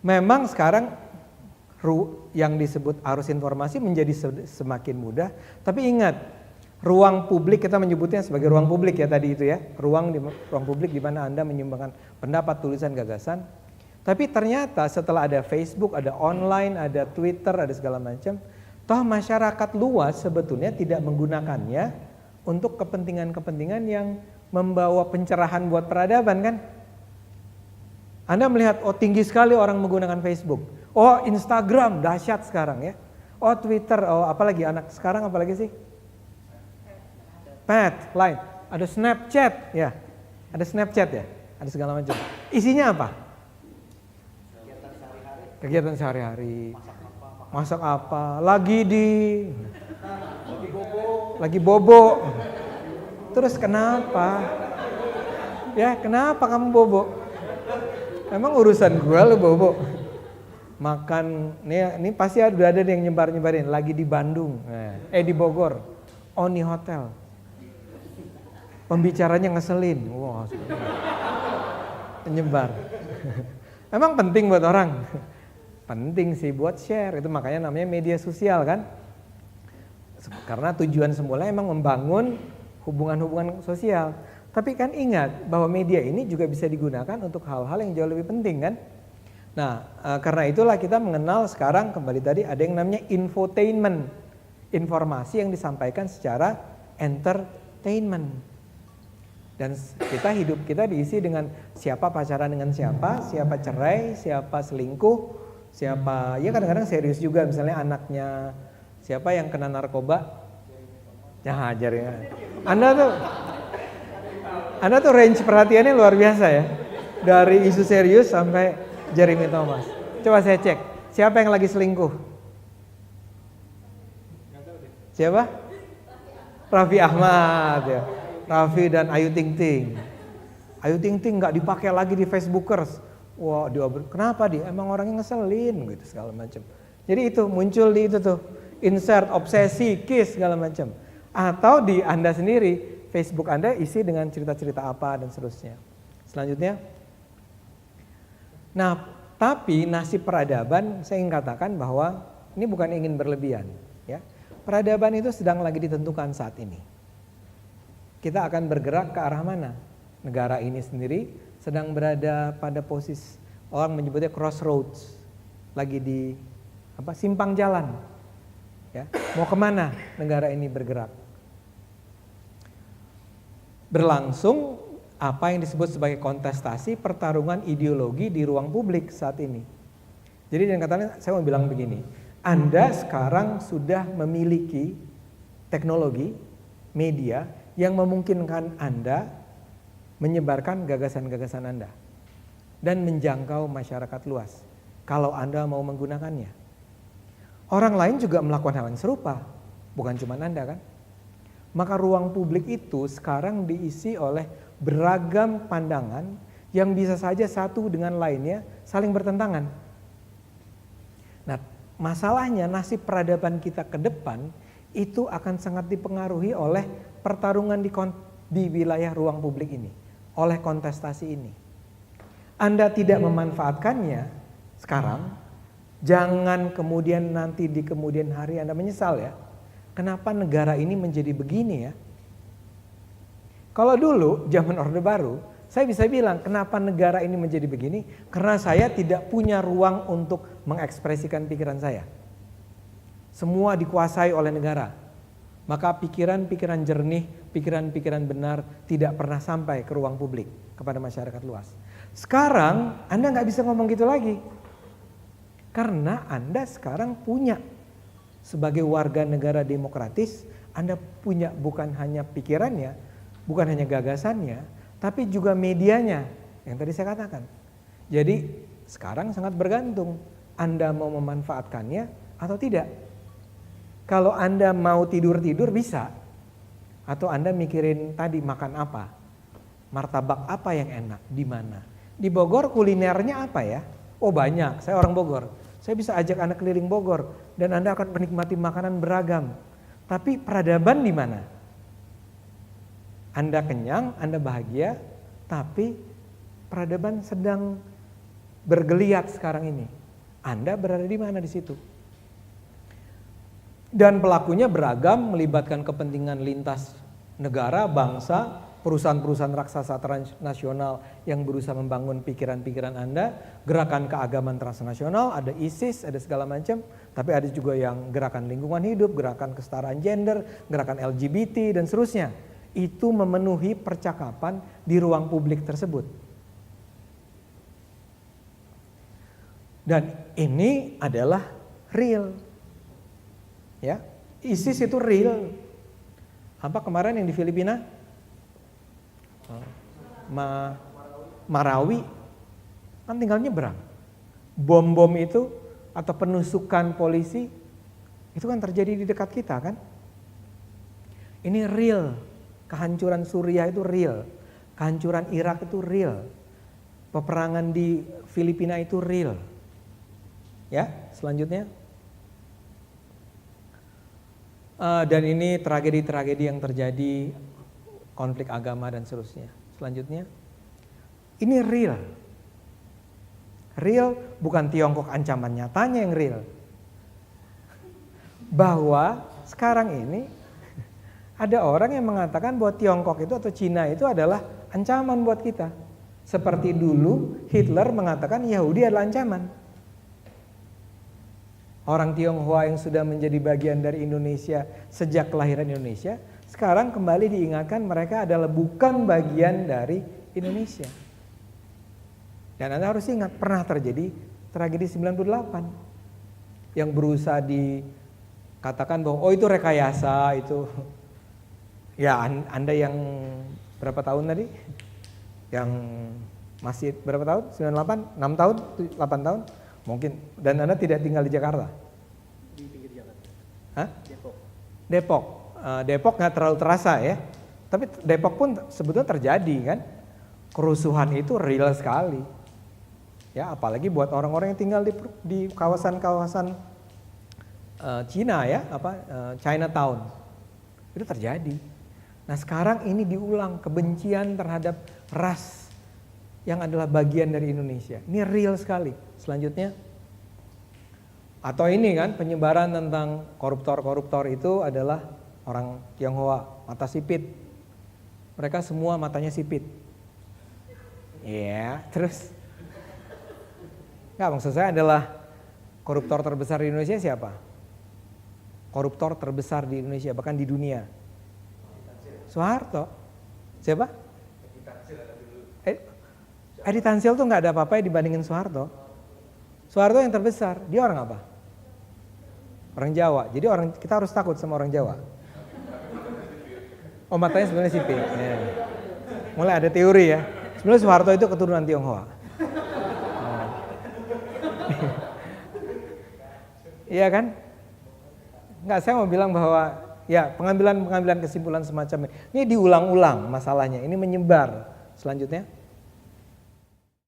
Memang sekarang yang disebut arus informasi menjadi semakin mudah, tapi ingat, ruang publik kita menyebutnya sebagai ruang publik ya tadi itu ya, ruang publik di mana Anda menyumbangkan pendapat, tulisan, gagasan. Tapi ternyata setelah ada Facebook, ada online, ada Twitter, ada segala macam, toh masyarakat luas sebetulnya tidak menggunakannya untuk kepentingan-kepentingan yang membawa pencerahan buat peradaban kan? Anda melihat, oh tinggi sekali orang menggunakan Facebook. Oh Instagram, dahsyat sekarang ya. Oh Twitter, oh apalagi anak sekarang apalagi sih? Line, ada Snapchat ya. Ada Snapchat ya, ada segala macam. Isinya apa? Kegiatan sehari-hari. Masak apa? Lagi bobo. Terus kenapa? Ya, kenapa kamu bobo? Emang urusan gue lu bobo. Makan, ini pasti udah ada yang nyebarin lagi di Bandung, di Bogor, Oni Hotel. Pembicaranya ngeselin, wah, penyebar. Emang penting buat orang? Penting sih buat share, itu makanya namanya media sosial kan. Karena tujuan semula emang membangun hubungan-hubungan sosial. Tapi kan ingat bahwa media ini juga bisa digunakan untuk hal-hal yang jauh lebih penting kan. Nah karena itulah kita mengenal sekarang kembali tadi ada yang namanya infotainment. Informasi yang disampaikan secara entertainment. Dan hidup kita diisi dengan siapa pacaran dengan siapa cerai, siapa selingkuh, siapa, ya kadang-kadang serius juga misalnya anaknya, siapa yang kena narkoba. Ya jaringan. Anda tuh range perhatiannya luar biasa ya. Dari isu serius sampai Jeremy Thomas. Coba saya cek, siapa yang lagi selingkuh? Siapa? Raffi Ahmad ya. Raffi dan Ayu Ting Ting. Ayu Ting Ting nggak dipakai lagi di Facebookers. Wah, kenapa dia? Emang orangnya ngeselin gitu segala macam. Jadi itu muncul di itu tuh, insert, obsesi, kiss segala macam. Atau di Anda sendiri, Facebook Anda isi dengan cerita-cerita apa dan seterusnya. Selanjutnya. Nah, tapi nasib peradaban saya ingin katakan bahwa ini bukan ingin berlebihan, ya. Peradaban itu sedang lagi ditentukan saat ini. Kita akan bergerak ke arah mana? Negara ini sendiri sedang berada pada posisi orang menyebutnya crossroads, lagi di simpang jalan. Ya, mau kemana negara ini bergerak? Berlangsung apa yang disebut sebagai kontestasi pertarungan ideologi di ruang publik saat ini. Jadi dengan katanya saya mau bilang begini, Anda sekarang sudah memiliki teknologi, media yang memungkinkan Anda menyebarkan gagasan-gagasan Anda dan menjangkau masyarakat luas kalau Anda mau menggunakannya. Orang lain juga melakukan hal yang serupa, bukan cuma Anda kan? Maka ruang publik itu sekarang diisi oleh beragam pandangan yang bisa saja satu dengan lainnya saling bertentangan. Nah, masalahnya nasib peradaban kita ke depan itu akan sangat dipengaruhi oleh pertarungan di wilayah ruang publik ini, oleh kontestasi ini. Anda tidak memanfaatkannya sekarang, jangan kemudian nanti di kemudian hari Anda menyesal ya. Kenapa negara ini menjadi begini ya? Kalau dulu zaman Orde Baru, saya bisa bilang kenapa negara ini menjadi begini? Karena saya tidak punya ruang untuk mengekspresikan pikiran saya. Semua dikuasai oleh negara. Maka pikiran-pikiran jernih, pikiran-pikiran benar tidak pernah sampai ke ruang publik, kepada masyarakat luas. Sekarang Anda nggak bisa ngomong gitu lagi. Karena Anda sekarang punya, sebagai warga negara demokratis, Anda punya bukan hanya pikirannya, bukan hanya gagasannya, tapi juga medianya, yang tadi saya katakan. Jadi sekarang sangat bergantung, Anda mau memanfaatkannya atau tidak. Kalau Anda mau tidur-tidur bisa, atau Anda mikirin tadi makan apa, martabak apa yang enak, di mana. Di Bogor kulinernya apa ya? Oh banyak, saya orang Bogor. Saya bisa ajak Anda keliling Bogor dan Anda akan menikmati makanan beragam. Tapi peradaban di mana? Anda kenyang, Anda bahagia, tapi peradaban sedang bergeliat sekarang ini. Anda berada di mana di situ? Dan pelakunya beragam, melibatkan kepentingan lintas negara, bangsa, perusahaan-perusahaan raksasa transnasional yang berusaha membangun pikiran-pikiran Anda, gerakan keagamaan transnasional, ada ISIS, ada segala macam, tapi ada juga yang gerakan lingkungan hidup, gerakan kesetaraan gender, gerakan LGBT dan seterusnya. Itu memenuhi percakapan di ruang publik tersebut. Dan ini adalah real. Ya, ISIS itu real. Apa kemarin yang di Filipina? Marawi kan tinggal nyebrang. Bom-bom itu atau penusukan polisi itu kan terjadi di dekat kita kan. Ini real. Kehancuran Suriah itu real. Kehancuran Irak itu real. Peperangan di Filipina itu real. Ya, selanjutnya. Dan ini tragedi-tragedi yang terjadi, konflik agama dan seterusnya. Selanjutnya, ini real. Real bukan Tiongkok ancaman nyatanya yang real. Bahwa sekarang ini ada orang yang mengatakan bahwa Tiongkok itu atau Cina itu adalah ancaman buat kita. Seperti dulu Hitler mengatakan Yahudi adalah ancaman. Orang Tionghoa yang sudah menjadi bagian dari Indonesia sejak kelahiran Indonesia, sekarang kembali diingatkan mereka adalah bukan bagian dari Indonesia. Dan Anda harus ingat, pernah terjadi tragedi 98 yang berusaha dikatakan bahwa oh itu rekayasa, itu ya Anda yang berapa tahun tadi? Yang masih berapa tahun? 98? 6 tahun? 8 tahun? Mungkin. Dan Anda tidak tinggal di Jakarta? Di pinggir Jakarta. Hah? Depok. Depok. Depok nggak terlalu terasa ya. Tapi Depok pun sebetulnya terjadi kan. Kerusuhan itu real sekali. Ya, apalagi buat orang-orang yang tinggal di kawasan-kawasan Cina ya, Chinatown. Itu terjadi. Nah, sekarang ini diulang kebencian terhadap ras yang adalah bagian dari Indonesia. Ini real sekali. Selanjutnya, atau ini kan penyebaran tentang koruptor-koruptor itu adalah orang Tionghoa, mata sipit. Mereka semua matanya sipit. Ya, terus nggak, maksud saya adalah koruptor terbesar di Indonesia siapa? Koruptor terbesar di Indonesia, bahkan di dunia. Soeharto. Siapa? Edi Tansil tuh nggak ada apa-apa dibandingin Soeharto. Soeharto yang terbesar, dia orang apa? Orang Jawa. Jadi kita harus takut sama orang Jawa. Oh, matanya sebenarnya sipit. Ya. Mulai ada teori ya. Sebenarnya Soeharto itu keturunan Tionghoa. Iya kan? Enggak, saya mau bilang bahwa ya pengambilan kesimpulan semacam ini diulang-ulang masalahnya. Ini menyebar. Selanjutnya.